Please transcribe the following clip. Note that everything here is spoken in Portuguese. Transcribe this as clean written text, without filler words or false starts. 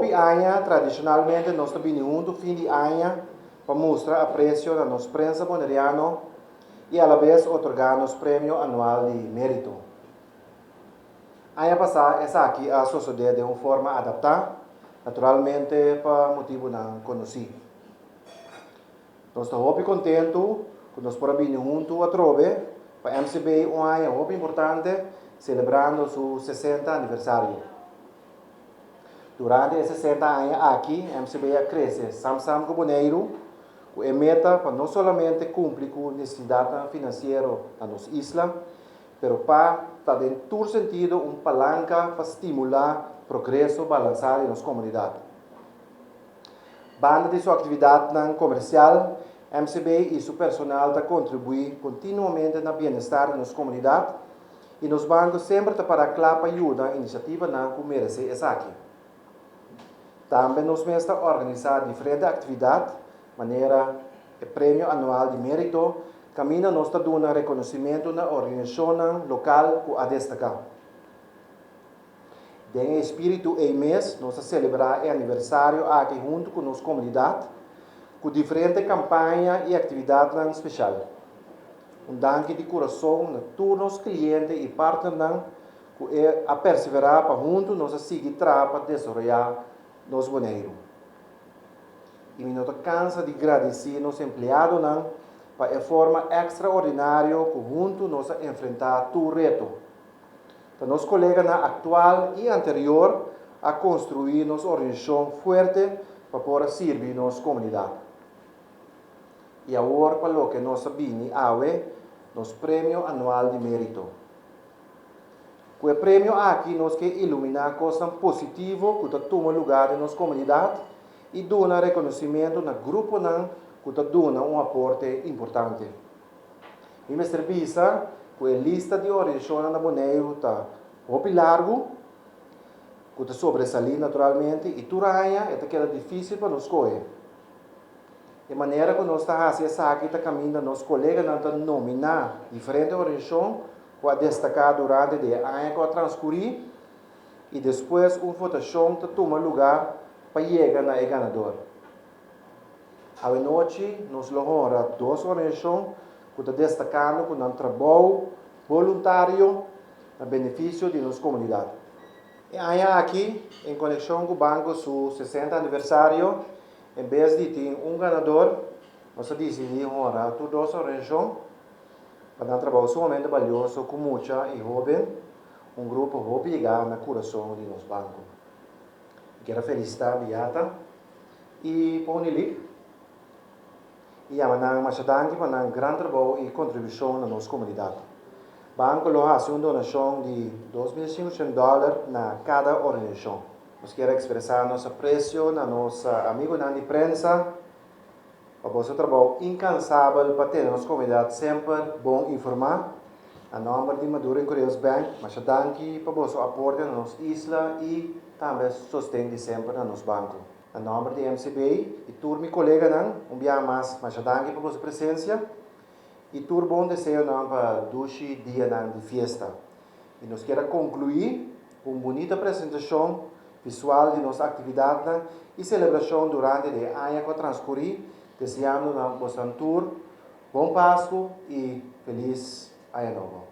hopi aña, tradicionalmente, nós também junto fim de año para mostrar aprecio a nossa prensa boneriano e, a la vez, otorgar-nos prêmio anual de mérito. Año passado, essa aqui a suceder de uma forma adaptada, naturalmente, para motivo não conhecido. Nós estamos muito contentes que nós podemos vir junto a Trove para MCB um ano muito importante, celebrando seu 60 aniversário. Durante esses 60 anos aqui, a MCB cresce, sam com Bonaire, com a meta para não somente cumprir com a necessidade financeira da nossa isla, mas para dar em todo sentido uma palanca para estimular o progresso balançado na nossa comunidade. Banda de sua atividade comercial, MCB e seu personal contribuem continuamente no bem-estar da nossa comunidade e nos bancos sempre para claro ajuda a iniciativa que merece essa aqui. Também nós mesmos organizamos diferentes atividades, maneira o prêmio anual de mérito, caminha nós dando reconhecimento na organização local que a destacar. Em espírito e mês, nós celebramos o aniversário aqui junto com nossa comunidade, com diferentes campanhas e atividades especiais. Danke de coração a todos os clientes e parceiros que a perseverar para juntos nós seguir para desenvolver nosso Bonaire. E me nota cansa de agradecer nos empregados para a forma extraordinária que juntos nós enfrentar todo o reto. Para nossos colegas atual e anterior a construir nossa organização forte para poder servir nossa comunidade. E agora, para o que nós sabemos, nosso prêmio anual de mérito. Com o prêmio aqui, nós queremos iluminar coisas positivas que tomam lugar na nossa comunidade e dar reconhecimento no grupo que dá um aporte importante. E me serviço com a lista de organizações na Bonaire está muito largo, que está sobressalir naturalmente, e turanha é aquela difícil para nos escolher. De maneira que nós estamos fazendo essa aqui, está caminhando, nossos colegas estão nominando diferentes organizações para destacar durante o ano que transcorrer e depois uma votação que toma lugar para chegar ao ganador. À noite, nós logramos duas organizações que estão destacando com um trabalho voluntário a benefício de nossa comunidade. E aqui, em conexão com o banco, seu 60 aniversário, em vez de ter um ganador, nós decidimos honrar todas as organizações para um trabalho sumamente valioso com muita e jovem, um grupo muito ligado no coração de nosso banco. Quero felicitar a Beata e Ponilik e a Manang Machadangi para um grande trabalho e contribuição na nossa comunidade. O banco faz uma donação de $2.500 na cada organização. Nós queremos expressar nosso apreço a nossa amigo de imprensa para o seu trabalho incansável para ter nossa comunidade sempre bom informar. A nome de Maduro Correios Bank, Machadangi para o seu aporte na nossa isla e também sustento sempre no nosso banco. A nome de MCB e todos meus colegas, dia mais Machadangi para a sua presença e todo bom desejo para dois dias de festa. E nós queremos concluir com uma bonita apresentação visual de nossa atividade e celebração durante o ano que transcorrer, desejando a vossa tour, bom Páscoa e feliz Ano Novo.